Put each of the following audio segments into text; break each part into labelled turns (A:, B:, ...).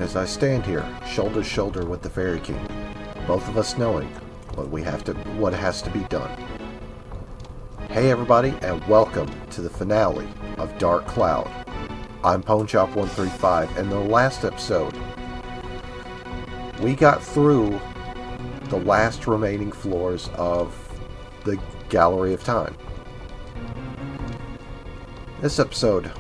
A: as I stand here, shoulder to shoulder with the Fairy King, both of us knowing what has to be done. Hey everybody, and welcome to the finale of Dark Cloud. I'm PwnShop135, and in the last episode, we got through the last remaining floors of the Gallery of Time. This episode,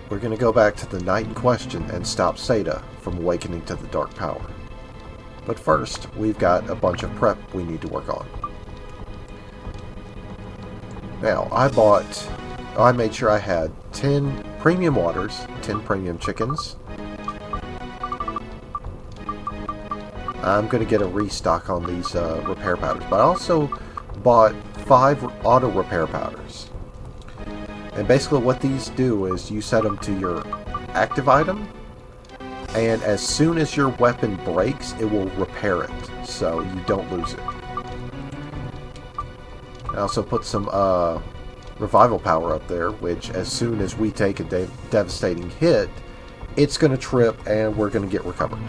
A: we're going to go back to the night in question and stop Seda from awakening to the Dark Power. But first, we've got a bunch of prep we need to work on. Now, I made sure I had 10 premium waters, 10 premium chickens. I'm going to get a restock on these repair powders, but I also bought 5 auto repair powders. And basically what these do is you set them to your active item, and as soon as your weapon breaks, it will repair it, so you don't lose it. I also put some revival power up there, which as soon as we take a devastating hit, it's going to trip and we're going to get recovered.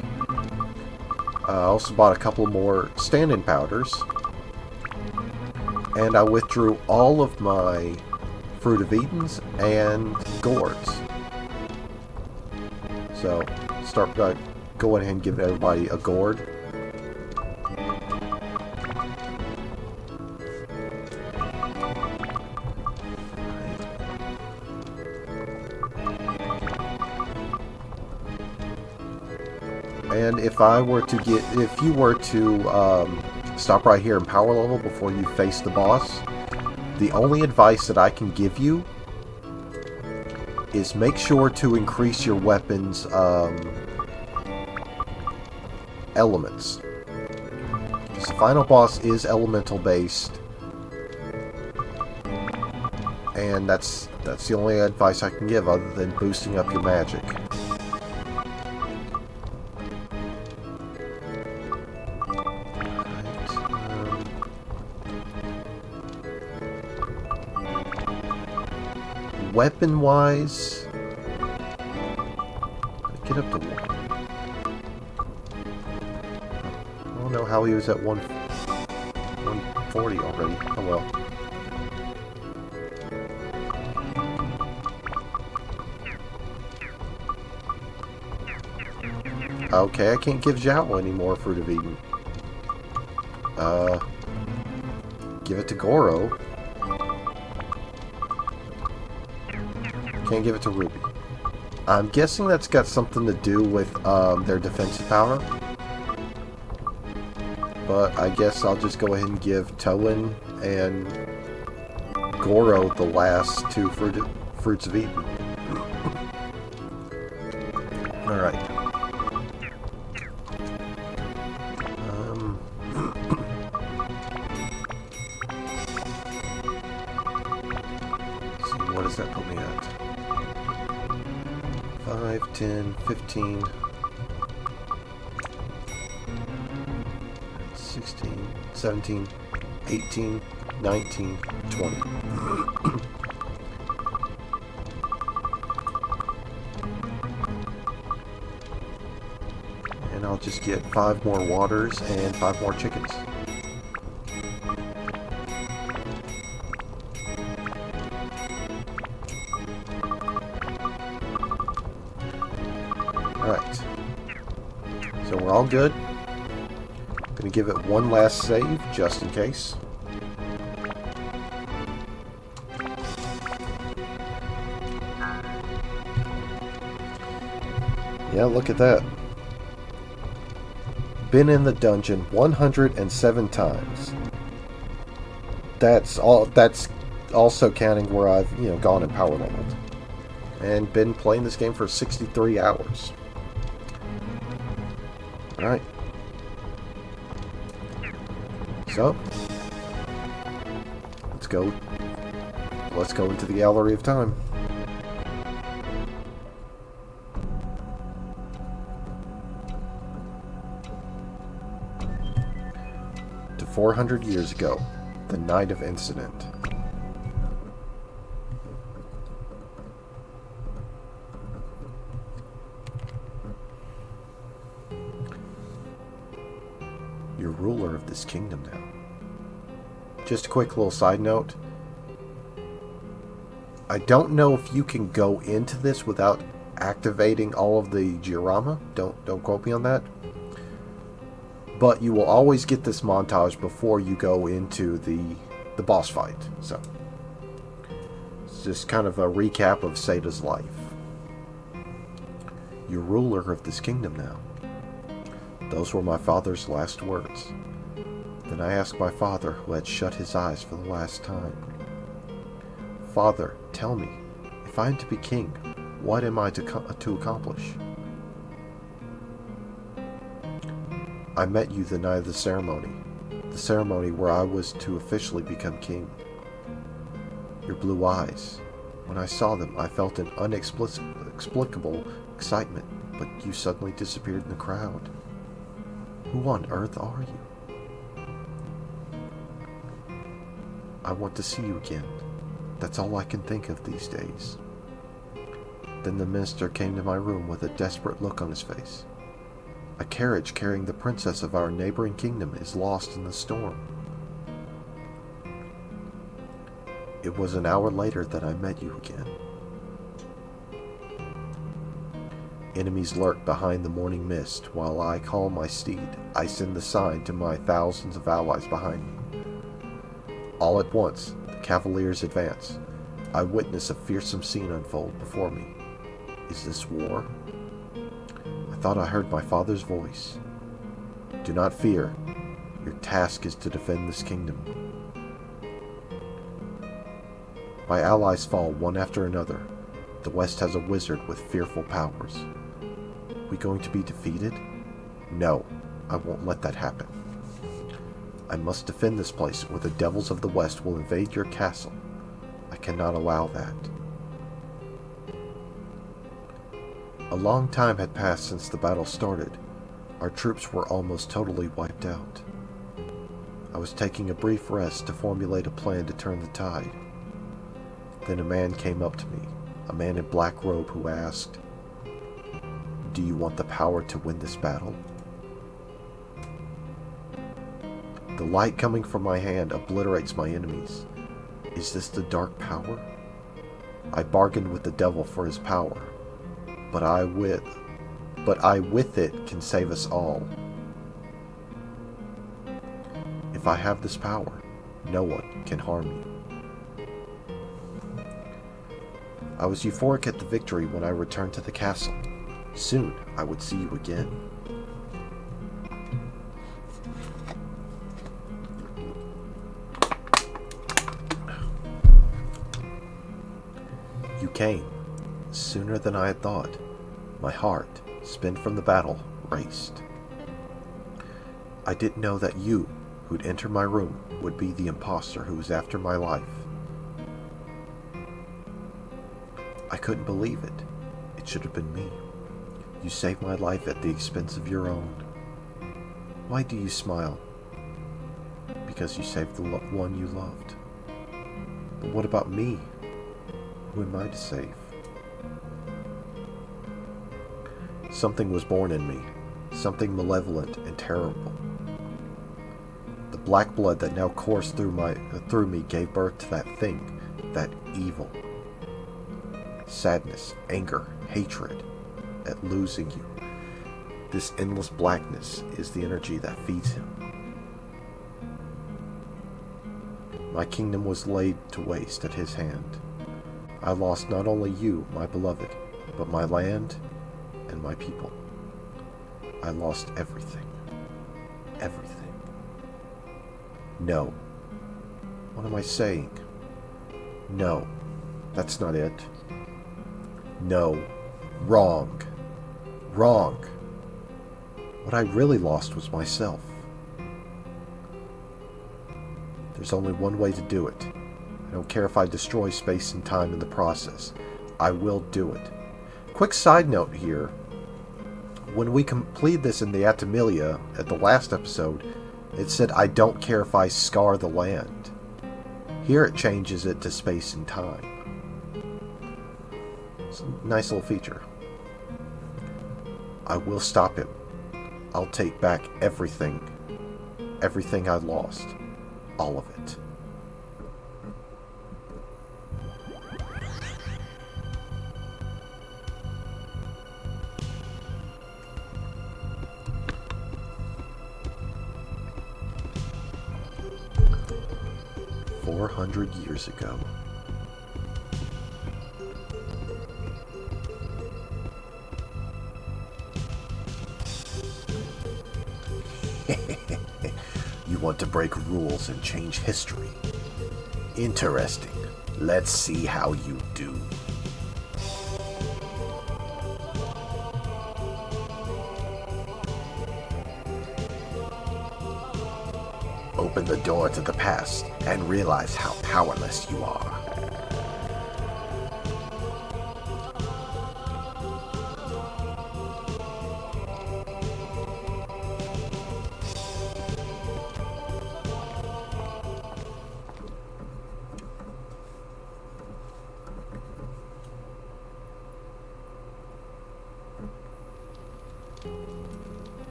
A: I also bought a couple more stand-in powders, and I withdrew all of my Fruit of Edens and gourds. So, start by going ahead and giving everybody a gourd. And if you were to stop right here in power level before you face the boss, the only advice that I can give you is make sure to increase your weapon's elements. Because the final boss is elemental based, and that's the only advice I can give other than boosting up your magic. Weapon-wise, get up to 1. I don't know how he was at 140 already. Oh well. Okay, I can't give Zhao any more Fruit of Eden. Give it to Goro. Can't give it to Ruby. I'm guessing that's got something to do with their defensive power. But I guess I'll just go ahead and give Toan and Goro the last 2 Fruits of Eden. Alright. So what does that put me at? 5, 10, 15, 16, 17, 18, 19, 20. And I'll just get 5 more waters and 5 more chickens. Alright, so we're all good. Gonna give it one last save, just in case. Yeah, look at that. Been in the dungeon 107 times. That's also counting where I've, gone and power leveled. And been playing this game for 63 hours. Alright. So, let's go into the Gallery of Time. To 400 years ago, the night of incident. ruler of this kingdom now. Just a quick little side note. I don't know if you can go into this without activating all of the diorama. Don't quote me on that. But you will always get this montage before you go into the boss fight. So it's just kind of a recap of Sada's life. You're ruler of this kingdom now. Those were my father's last words. Then I asked my father, who had shut his eyes for the last time, Father, tell me, if I am to be king, what am I to accomplish? I met you the night of the ceremony where I was to officially become king. Your blue eyes. When I saw them, I felt an inexplicable excitement, but you suddenly disappeared in the crowd. Who on earth are you? I want to see you again. That's all I can think of these days. Then the minister came to my room with a desperate look on his face. A carriage carrying the princess of our neighboring kingdom is lost in the storm. It was an hour later that I met you again. Enemies lurk behind the morning mist. While I calm my steed, I send the sign to my thousands of allies behind me. All at once, the cavaliers advance. I witness a fearsome scene unfold before me. Is this war? I thought I heard my father's voice. Do not fear. Your task is to defend this kingdom. My allies fall one after another. The West has a wizard with fearful powers. We going to be defeated? No, I won't let that happen. I must defend this place, or the devils of the West will invade your castle. I cannot allow that. A long time had passed since the battle started. Our troops were almost totally wiped out. I was taking a brief rest to formulate a plan to turn the tide. Then a man came up to me, a man in black robe, who asked, Do you want the power to win this battle? The light coming from my hand obliterates my enemies. Is this the dark power? I bargained with the devil for his power, but I with it can save us all. If I have this power, no one can harm you. I was euphoric at the victory when I returned to the castle. Soon I would see you again. You came, sooner than I had thought. My heart, spent from the battle, raced. I didn't know that you, who'd enter my room, would be the imposter who was after my life. I couldn't believe it. It should have been me. You saved my life at the expense of your own. Why do you smile? Because you saved the one you loved. But what about me? Who am I to save? Something was born in me, something malevolent and terrible. The black blood that now coursed through me gave birth to that thing, that evil. Sadness, anger, hatred at losing you. This endless blackness is the energy that feeds him. My kingdom was laid to waste at his hand. I lost not only you, my beloved, but my land and my people. I lost everything. Everything. No. What am I saying? No. That's not it. No. Wrong. Wrong. What I really lost was myself. There's only one way to do it. I don't care if I destroy space and time in the process. I will do it. Quick side note here. When we completed this in the Atamilia at the last episode, it said, I don't care if I scar the land. Here it changes it to space and time. It's a nice little feature. I will stop him. I'll take back everything everything I lost. All of it. $400 ago. You want to break rules and change history? Interesting. Let's see how you do. Open the door to the past and realize how powerless you are.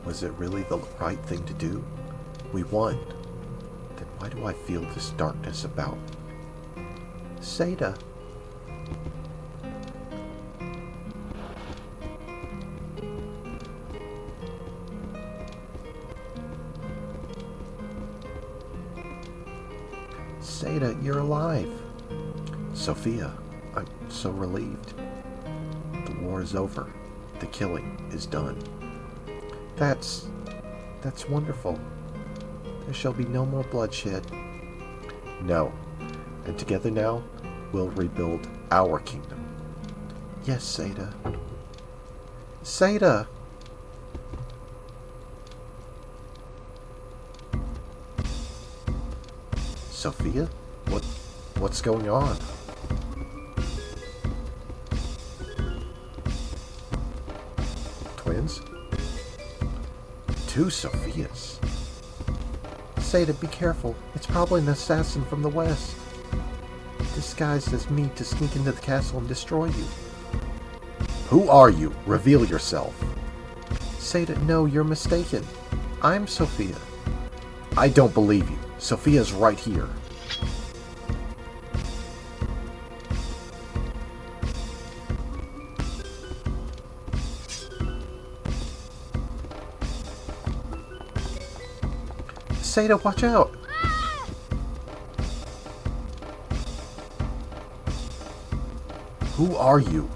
A: Was it really the right thing to do? We won. Then why do I feel this darkness about me? Seda. Seda, you're alive. Sophia, I'm so relieved. The war is over. The killing is done. That's wonderful. There shall be no more bloodshed. No. And together now, we'll rebuild our kingdom. Yes, Seda. Seda! Sophia? What's going on? Twins? Two Sophias. Seda, be careful. It's probably an assassin from the west. Disguised as me to sneak into the castle and destroy you. Who are you? Reveal yourself. Seda, no, you're mistaken. I'm Sophia. I don't believe you. Sophia's right here. Seda, watch out! Who are you?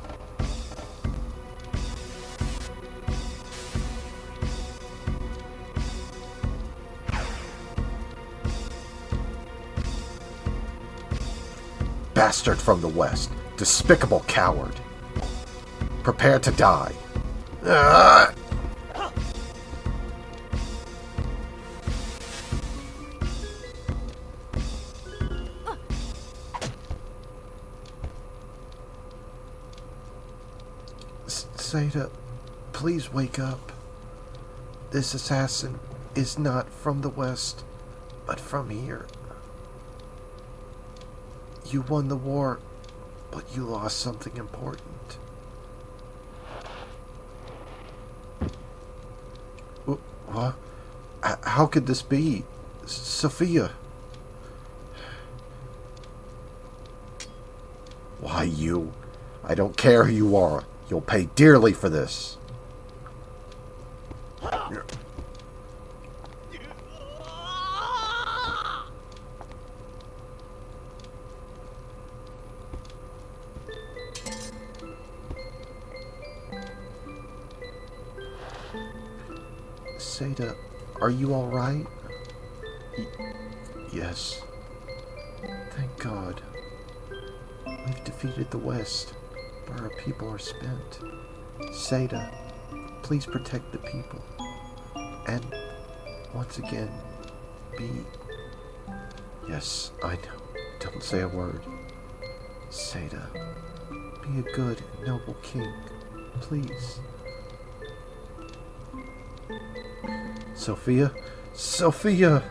A: Bastard from the west. Despicable coward. Prepare to die. Seda, please wake up. This assassin is not from the west, but from here. You won the war, but you lost something important. What? How could this be? Sophia? Why, you? I don't care who you are. You'll pay dearly for this. Seda, are you all right? Yes. Thank God. We've defeated the West, but our people are spent. Seda, please protect the people. And, once again, be... Yes, I know. Don't say a word. Seda, be a good and noble king. Please. Sophia? Sophia!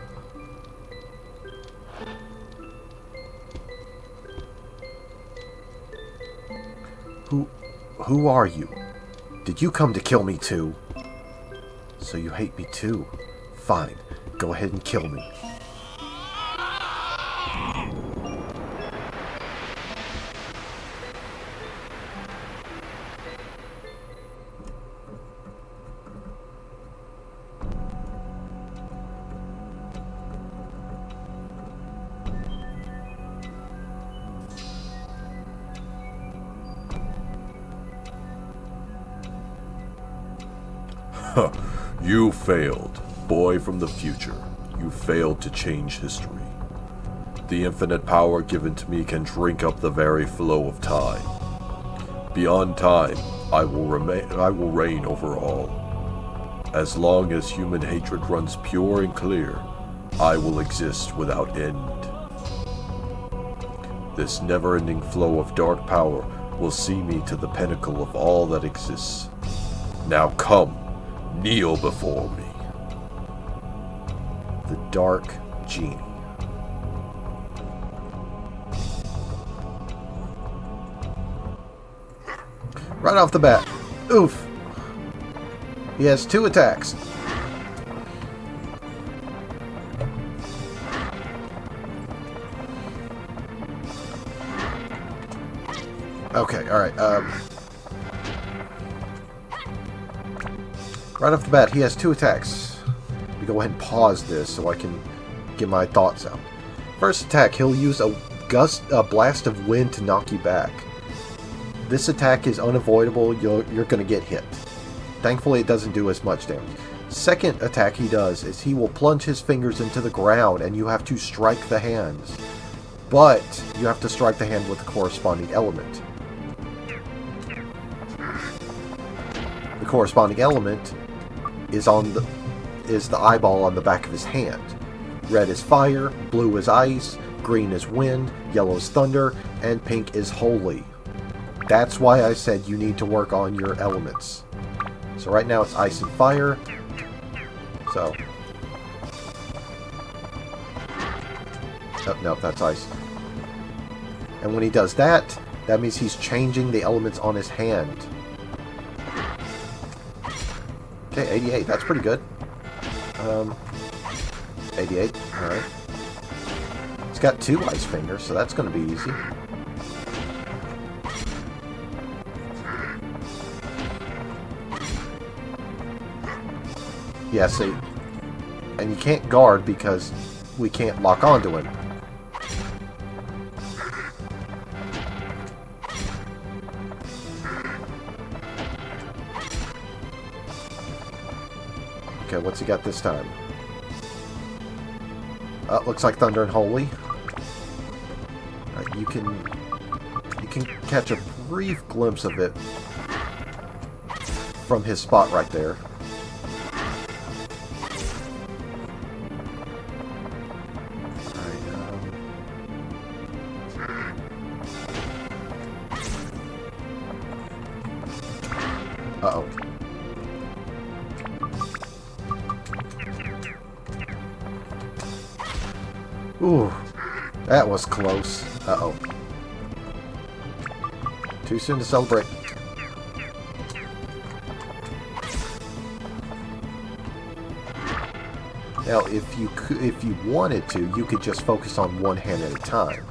A: Who are you? Did you come to kill me too? So you hate me too? Fine, go ahead and kill me.
B: You failed, boy from the future. You failed to change history. The infinite power given to me can drink up the very flow of time. Beyond time, I will reign over all. As long as human hatred runs pure and clear, I will exist without end. This never-ending flow of dark power will see me to the pinnacle of all that exists. Now come, kneel before me.
A: The Dark Genie. Right off the bat. Oof. He has 2 attacks. Okay, alright. Right off the bat, he has 2 attacks. Let me go ahead and pause this so I can get my thoughts out. First attack, he'll use a blast of wind to knock you back. This attack is unavoidable. You're going to get hit. Thankfully, it doesn't do as much damage. Second attack he does is he will plunge his fingers into the ground and you have to strike the hands. But you have to strike the hand with the corresponding element. The corresponding element is the eyeball on the back of his hand. Red is fire, blue is ice, green is wind, yellow is thunder, and pink is holy. That's why I said you need to work on your elements. So right now it's ice and fire. So. Oh, no, that's ice. And when he does that, that means he's changing the elements on his hand. Okay, 88. That's pretty good. 88. Alright. He's got 2 ice fingers, so that's going to be easy. Yeah, see. And you can't guard because we can't lock onto him. Okay, what's he got this time? Looks like Thunder and Holy. You can catch a brief glimpse of it from his spot right there. Uh-oh. Ooh, that was close. Uh-oh. Too soon to celebrate. Now, if you wanted to, you could just focus on one hand at a time.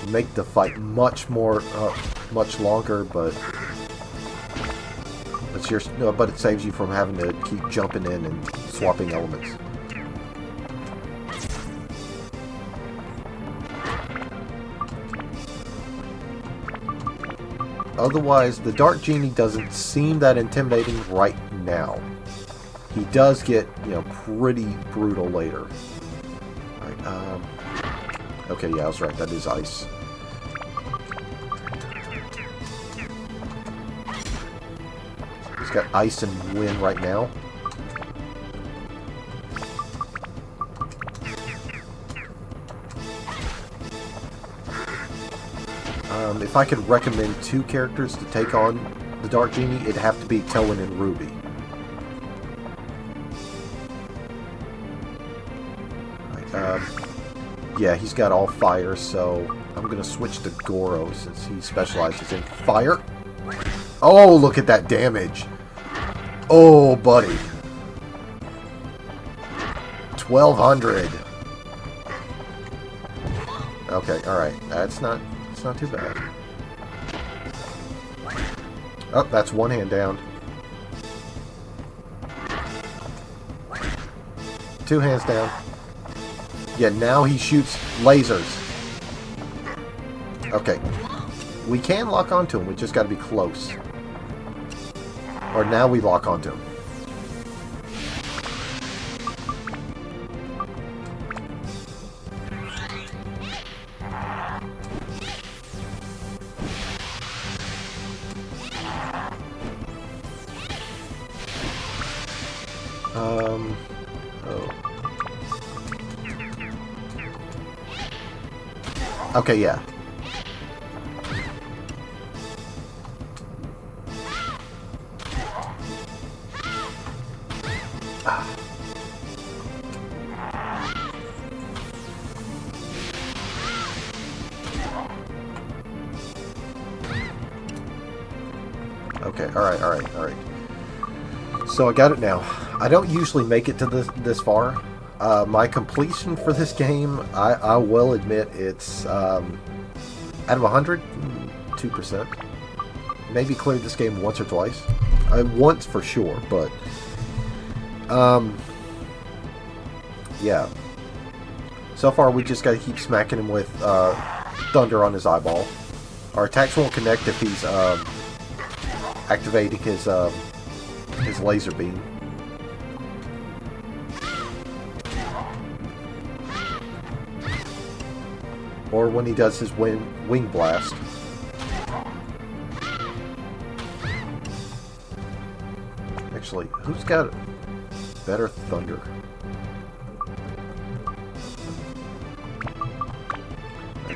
A: Make the fight much longer, but it saves you from having to keep jumping in and swapping elements. Otherwise, the Dark Genie doesn't seem that intimidating right now. He does get, pretty brutal later. Alright, okay, yeah, I was right. That is ice. He's got ice and wind right now. If I could recommend 2 characters to take on the Dark Genie, it'd have to be Toan and Ruby. Yeah, he's got all fire, so I'm going to switch to Goro since he specializes in fire. Oh, look at that damage. Oh, buddy. 1,200. Okay, alright. It's not too bad. Oh, that's one hand down. 2 hands down. Yeah, now he shoots lasers. Okay. We can lock onto him. We just got to be close. Or now we lock onto him. Oh. Okay, yeah. Okay, alright. So I got it now. I don't usually make it to this far. My completion for this game, I will admit, it's out of 100, 2%. Maybe cleared this game once or twice. Once for sure, but yeah. So far, we just got to keep smacking him with thunder on his eyeball. Our attacks won't connect if he's activating his laser beam. Or when he does his wing blast. Actually, who's got better thunder?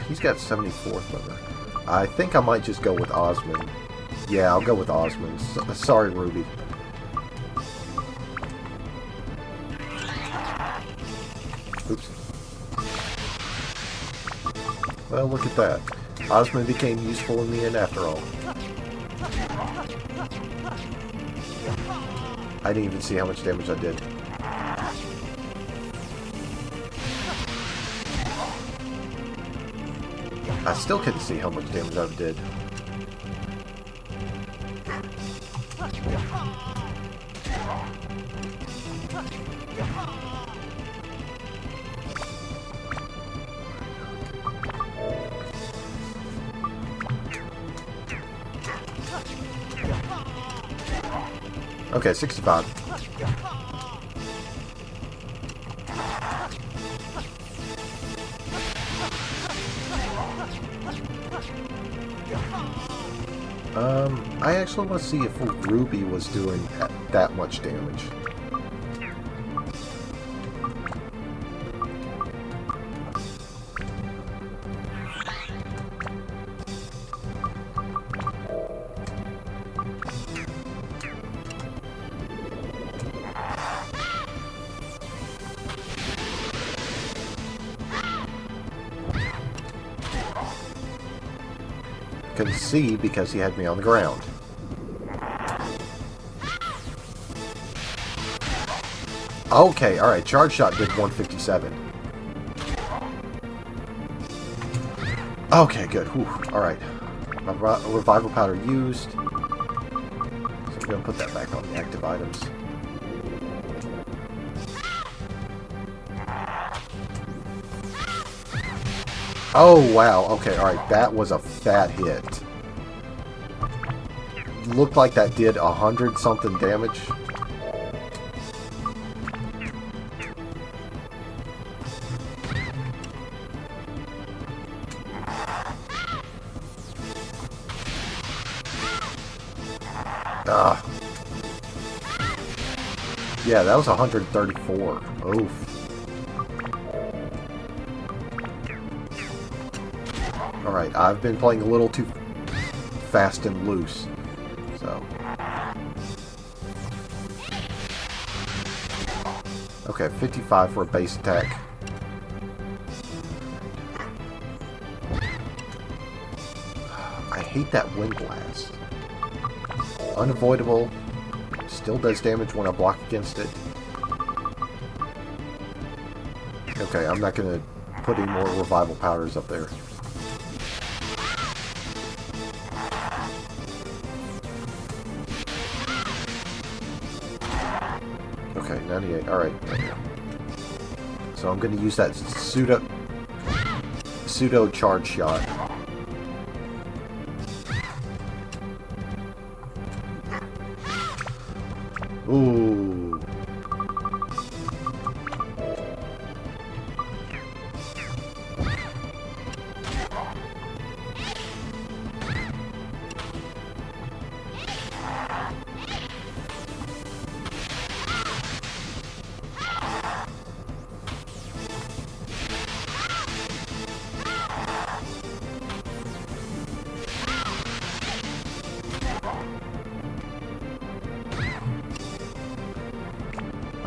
A: He's got 74 thunder. I think I might just go with Osmond. Yeah, I'll go with Osmond. Sorry, Ruby. Oops. Well, look at that. Osmond became useful in the end after all. I didn't even see how much damage I did. I still couldn't see how much damage I did. Okay, 65. I actually want to see if Ruby was doing that much damage. Couldn't see because he had me on the ground. Okay, alright, charge shot did 157. Okay, good. Alright. My revival powder used. So I'm going to put that back on the active items. Oh, wow. Okay, alright. That was a fat hit. Looked like that did 100-something damage. Ah. Yeah, that was 134. Oof. Alright, I've been playing a little too fast and loose. So. Okay, 55 for a base attack. I hate that wind blast. Unavoidable. Still does damage when I block against it. Okay, I'm not going to put any more revival powders up there. Okay, 98. Alright. So I'm going to use that pseudo charge shot. Ooh.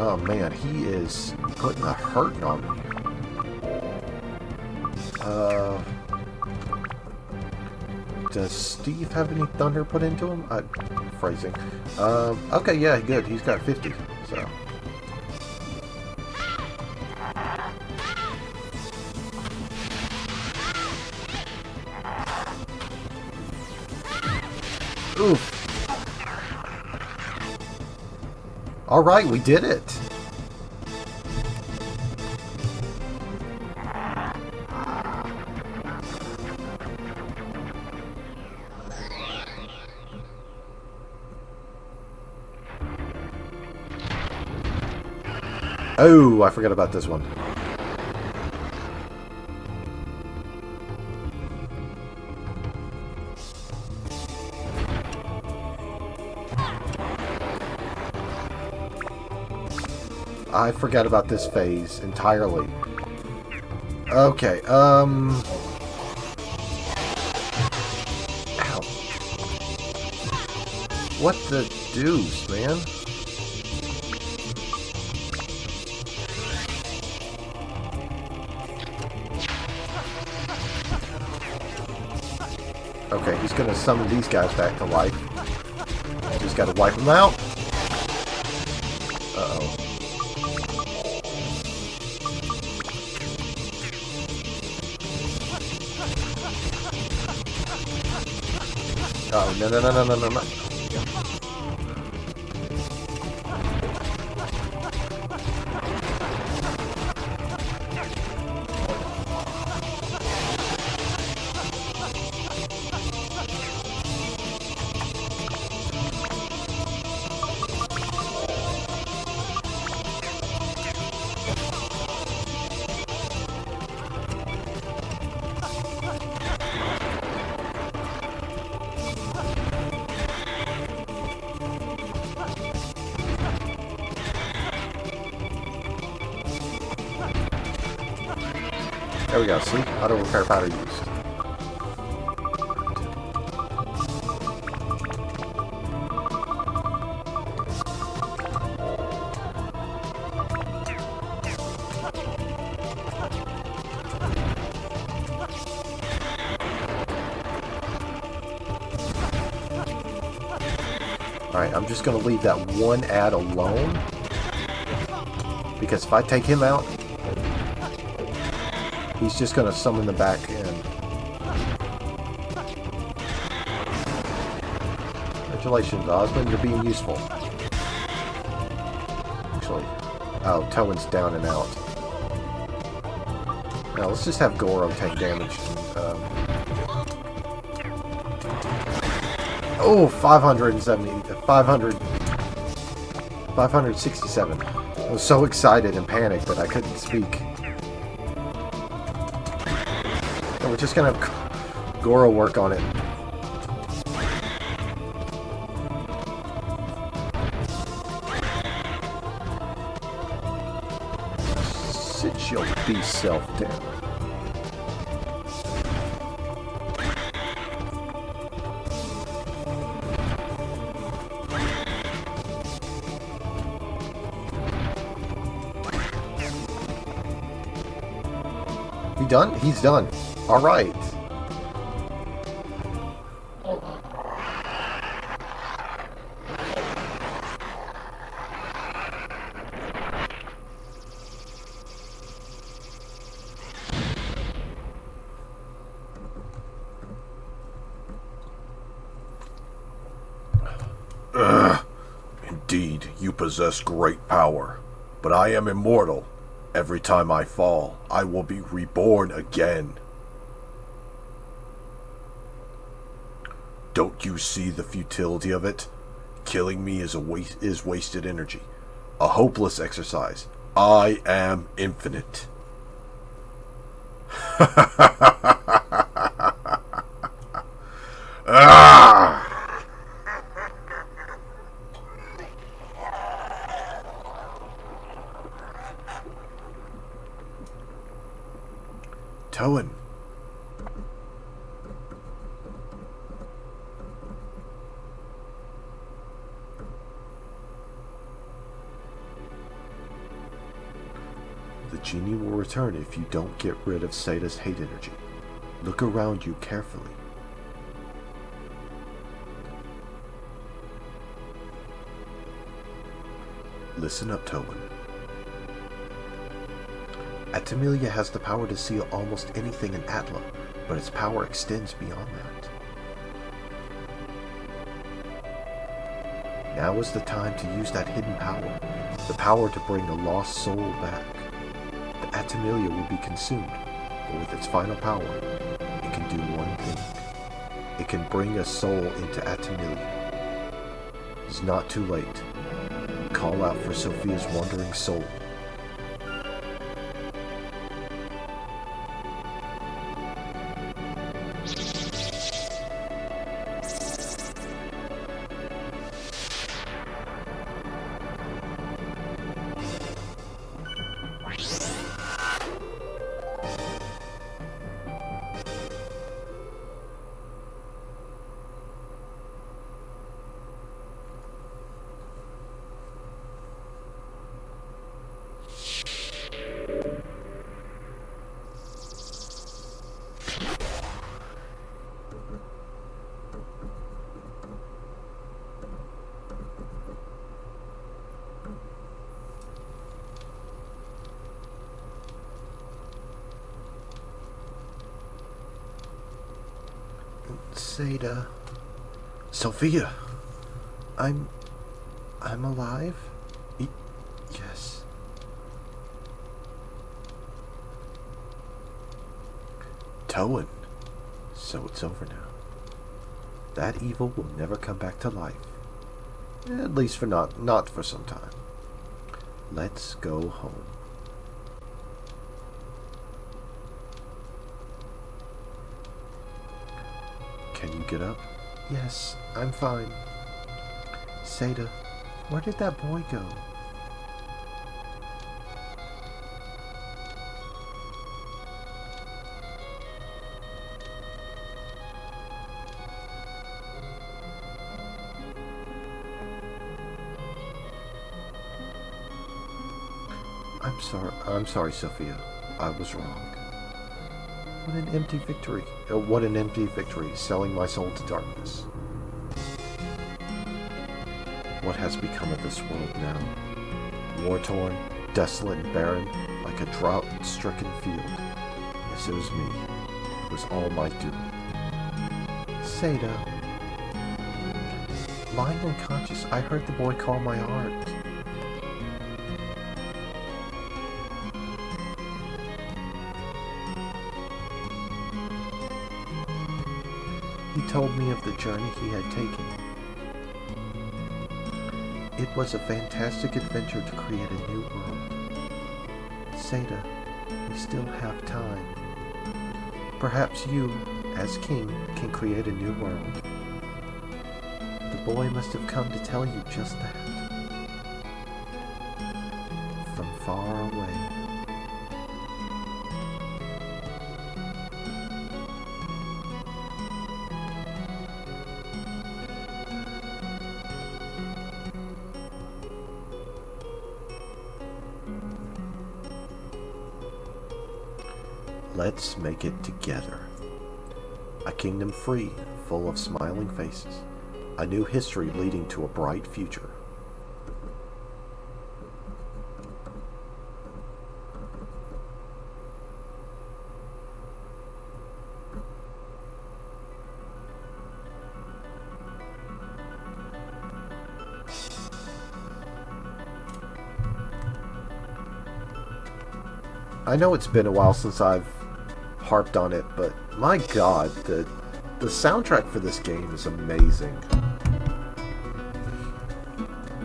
A: Oh man, he is putting a hurting on me. Does Steve have any thunder put into him? Phrasing. Okay, yeah, good. He's got 50, so. Oof. Alright, we did it! Oh, I forgot about this one. I forgot about this phase entirely. Okay, Ow. What the deuce, man? Okay, he's gonna summon these guys back to life. Just gotta wipe them out. Uh-oh. Oh, no, no, no, no, no, no, no. There we go, see? Auto repair powder used. Alright, I'm just going to leave that one ad alone. Because if I take him out, he's just going to summon them back in. Congratulations, Osmond. You're being useful. Actually, oh, Towen's down and out. Now, let's just have Goro take damage. Oh, 567. I was so excited and panicked that I couldn't speak. And we're just gonna have Goro work on it. Sit your beast self down. He done? He's done. Alright.
B: Indeed, you possess great power, but I am immortal. Every time I fall, I will be reborn again. Don't you see the futility of it? Killing me is wasted energy, a hopeless exercise. I am infinite. Ah! Toan.
A: The genie will return if you don't get rid of Sada's hate energy. Look around you carefully. Listen up, Toan. Atamilia has the power to seal almost anything in Atla, but its power extends beyond that. Now is the time to use that hidden power, the power to bring a lost soul back. The Atamilia will be consumed, but with its final power, it can do one thing. It can bring a soul into Atamilia. It's not too late. Call out for Sophia's wandering soul. Sada. Sophia! I'm alive? Yes. Toan. So it's over now. That evil will never come back to life. At least for not for some time. Let's go home. Can you get up? Yes, I'm fine. Sada, where did that boy go? I'm sorry, Sophia. I was wrong. What an empty victory. What an empty victory, selling my soul to darkness. What has become of this world now? War-torn, desolate and barren, like a drought-stricken field. Yes, it was me. It was all my doing. Sada. Lying unconscious, I heard the boy call my heart. He told me of the journey he had taken. It was a fantastic adventure to create a new world. Sada, we still have time. Perhaps you, as king, can create a new world. The boy must have come to tell you just that. From far away. Let's make it together. A kingdom free full of smiling faces. A new history leading to a bright future. I know it's been a while since I've harped on it, but my god, the soundtrack for this game is amazing.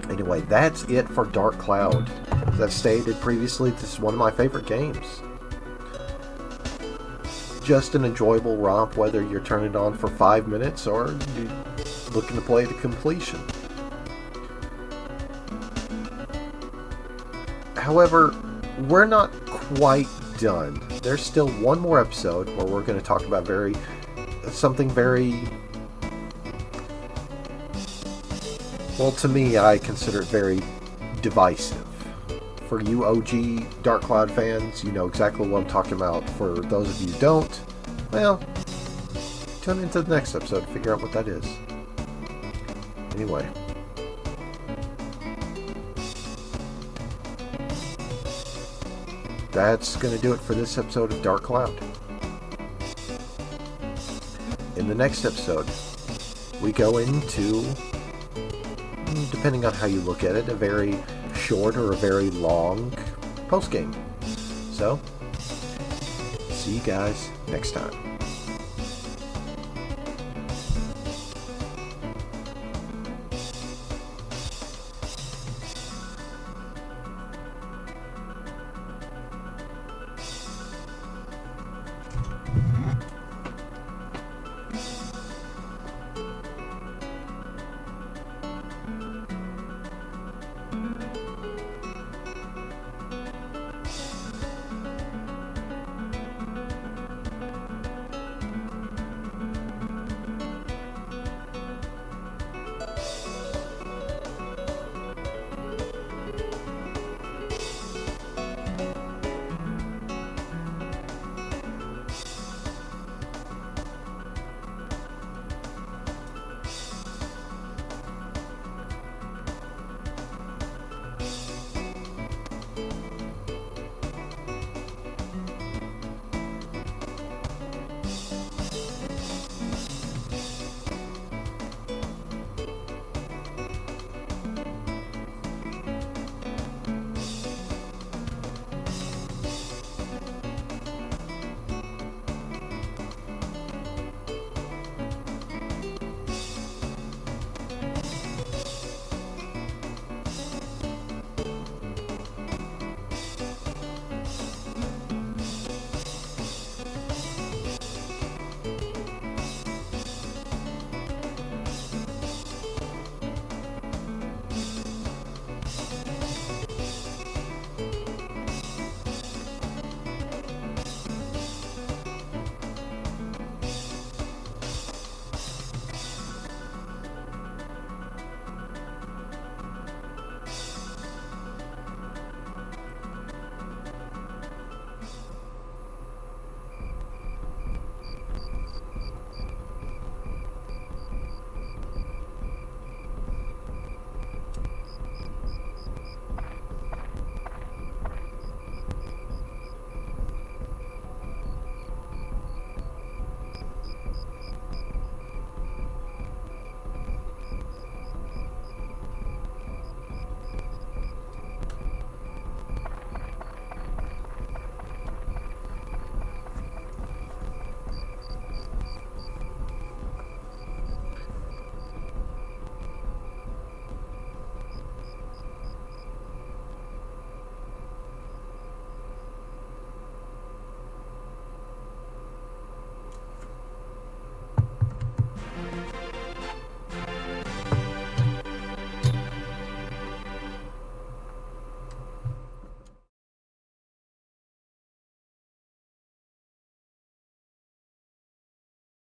A: Anyway, that's it for Dark Cloud. As I've stated previously, this is one of my favorite games. Just an enjoyable romp, whether you're turning it on for 5 minutes or you're looking to play it to completion. However, we're not quite done. There's still one more episode where we're going to talk about something very, well, to me, I consider it very divisive. For you OG Dark Cloud fans, you know exactly what I'm talking about. For those of you who don't, well, tune into the next episode to figure out what that is. Anyway. That's going to do it for this episode of Dark Cloud. In the next episode, we go into, depending on how you look at it, a very short or a very long post-game. So, see you guys next time.